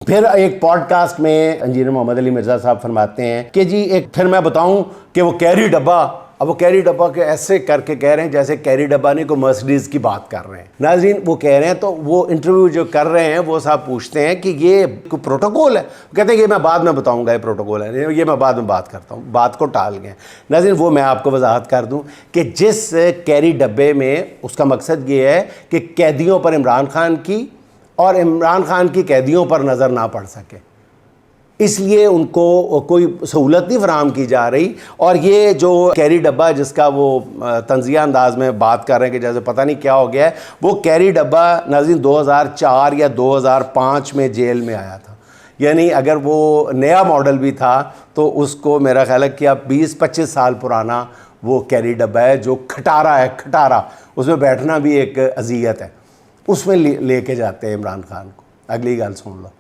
फिर एक पॉडकास्ट में इंजीनियर मोहम्मद अली मिर्ज़ा साहब फरमाते हैं कि जी एक फिर मैं बताऊं कि वो कैरी डब्बा, अब वो कैरी डब्बा के ऐसे करके कह रहे हैं जैसे कैरी डब्बा नहीं कोई मर्सिडीज़ की बात कर रहे हैं। नाज़रीन वो कह रहे हैं, तो वो इंटरव्यू जो कर रहे हैं वो साहब पूछते हैं कि ये कोई प्रोटोकॉल है? कहते हैं कि मैं बाद में बताऊंगा ये प्रोटोकॉल है, ये मैं बाद में बात करता हूँ, बात को टाल गए। नाज़रीन वो मैं आपको वजाहत कर दूँ कि जिस कैरी डब्बे में उसका मकसद ये है कि कैदियों पर इमरान खान की और इमरान खान की कैदियों पर नज़र ना पड़ सके, इसलिए उनको कोई सहूलत नहीं फराहम की जा रही। और ये जो कैरी डब्बा जिसका वो तंज़िया अंदाज में बात कर रहे हैं कि जैसे पता नहीं क्या हो गया है, वो कैरी डब्बा नाज़रीन 2004 या 2005 में जेल में आया था। यानी अगर वो नया मॉडल भी था तो उसको मेरा ख्याल है कि अब 20-25 साल पुराना वो कैरी डब्बा है जो खटारा है, खटारा, उसमें बैठना भी एक अजियत है, उसमें लेके जाते हैं इमरान खान को। अगली गल सुन लो।